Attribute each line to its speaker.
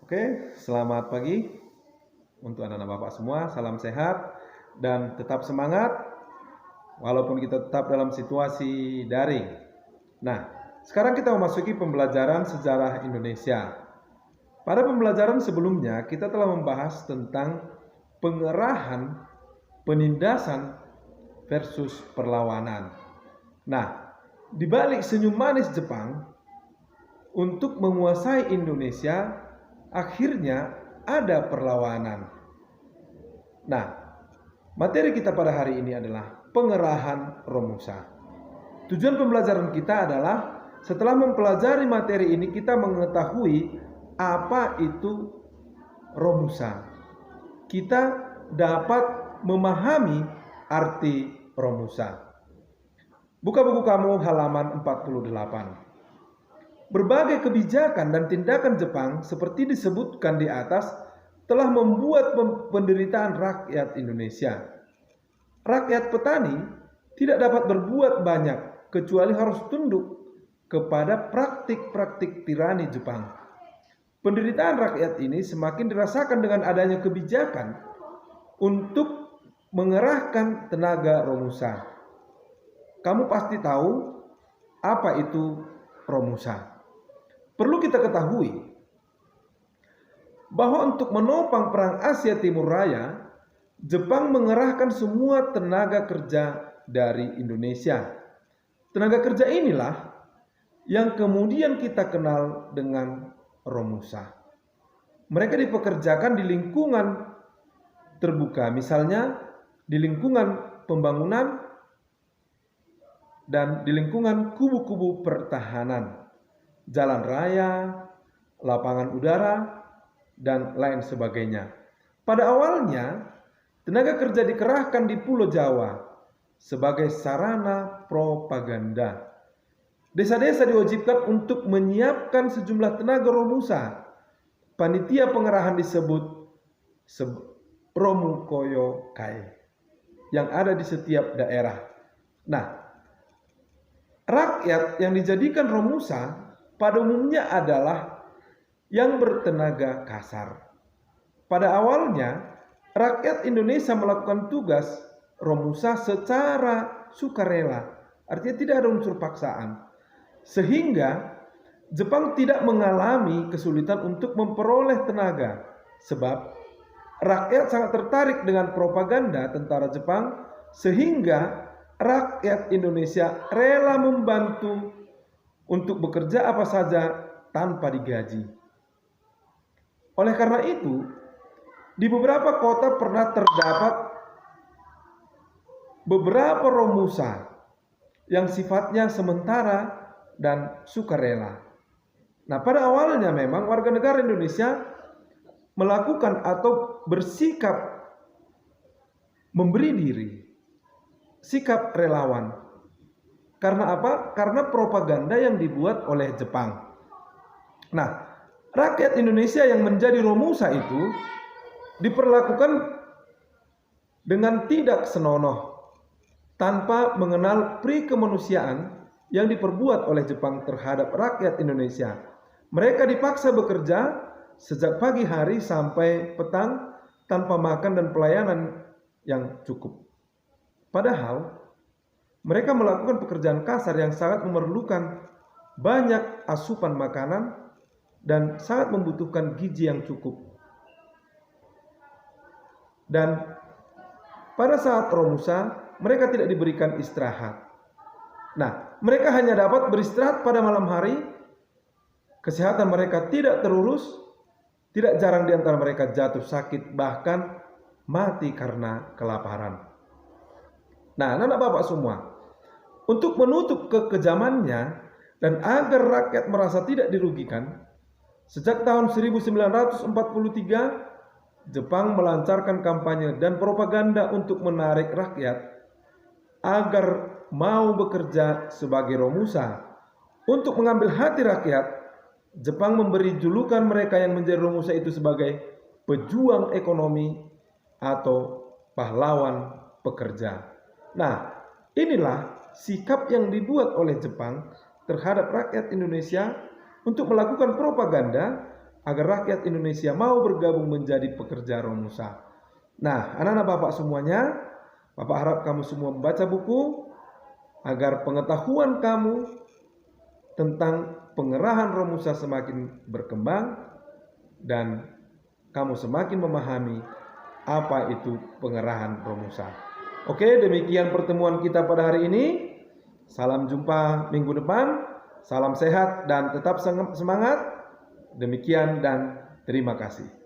Speaker 1: Oke, selamat pagi untuk anak-anak Bapak semua. Salam sehat dan tetap semangat walaupun kita tetap dalam situasi daring. Nah, sekarang kita memasuki pembelajaran sejarah Indonesia. Pada pembelajaran sebelumnya, kita telah membahas tentang pengerahan, penindasan versus perlawanan. Nah, di balik senyum manis Jepang untuk menguasai Indonesia, akhirnya ada perlawanan. Nah, materi kita pada hari ini adalah pengerahan Romusa. Tujuan pembelajaran kita adalah setelah mempelajari materi ini kita mengetahui apa itu Romusa. Kita dapat memahami arti Romusa. Buka buku kamu halaman 48. Berbagai kebijakan dan tindakan Jepang seperti disebutkan di atas telah membuat penderitaan rakyat Indonesia. Rakyat petani tidak dapat berbuat banyak kecuali harus tunduk kepada praktik-praktik tirani Jepang. Penderitaan rakyat ini semakin dirasakan dengan adanya kebijakan untuk mengerahkan tenaga Romusa. Kamu pasti tahu apa itu Romusa. Perlu kita ketahui bahwa untuk menopang perang Asia Timur Raya, Jepang mengerahkan semua tenaga kerja dari Indonesia. Tenaga kerja inilah yang kemudian kita kenal dengan Romusa. Mereka dipekerjakan di lingkungan terbuka, misalnya di lingkungan pembangunan dan di lingkungan kubu-kubu pertahanan, jalan raya, lapangan udara, dan lain sebagainya. Pada awalnya, tenaga kerja dikerahkan di Pulau Jawa sebagai sarana propaganda. Desa-desa diwajibkan untuk menyiapkan sejumlah tenaga Romusa. Panitia pengerahan disebut Romukoyo Kai yang ada di setiap daerah. Nah, rakyat yang dijadikan Romusa pada umumnya adalah yang bertenaga kasar. Pada awalnya, rakyat Indonesia melakukan tugas Romusa secara sukarela, artinya tidak ada unsur paksaan, sehingga Jepang tidak mengalami kesulitan untuk memperoleh tenaga, sebab rakyat sangat tertarik dengan propaganda tentara Jepang, sehingga rakyat Indonesia rela membantu untuk bekerja apa saja tanpa digaji. Oleh karena itu, di beberapa kota pernah terdapat beberapa Romusa yang sifatnya sementara dan sukarela. Nah, pada awalnya memang warga negara Indonesia melakukan atau bersikap memberi diri, sikap relawan. Karena apa? Karena propaganda yang dibuat oleh Jepang. Nah, rakyat Indonesia yang menjadi Romusa itu diperlakukan dengan tidak senonoh, tanpa mengenal pri kemanusiaan yang diperbuat oleh Jepang terhadap rakyat Indonesia. Mereka dipaksa bekerja sejak pagi hari sampai petang tanpa makan dan pelayanan yang cukup. Padahal mereka melakukan pekerjaan kasar yang sangat memerlukan banyak asupan makanan dan sangat membutuhkan gizi yang cukup. Dan pada saat Romusa, mereka tidak diberikan istirahat. Nah, mereka hanya dapat beristirahat pada malam hari. Kesehatan mereka tidak terurus. Tidak jarang di antara mereka jatuh sakit, bahkan mati karena kelaparan. Nah, anak-anak Bapak semua, untuk menutup kekejamannya dan agar rakyat merasa tidak dirugikan, sejak tahun 1943, Jepang melancarkan kampanye dan propaganda untuk menarik rakyat agar mau bekerja sebagai Romusa. Untuk mengambil hati rakyat, Jepang memberi julukan mereka yang menjadi Romusa itu sebagai pejuang ekonomi atau pahlawan pekerja. Nah, inilah sikap yang dibuat oleh Jepang terhadap rakyat Indonesia untuk melakukan propaganda agar rakyat Indonesia mau bergabung menjadi pekerja Romusa. Nah, anak-anak Bapak semuanya, Bapak harap kamu semua membaca buku agar pengetahuan kamu tentang pengerahan Romusa semakin berkembang dan kamu semakin memahami apa itu pengerahan Romusa. Oke, demikian pertemuan kita pada hari ini. Salam jumpa minggu depan. Salam sehat dan tetap semangat. Demikian dan terima kasih.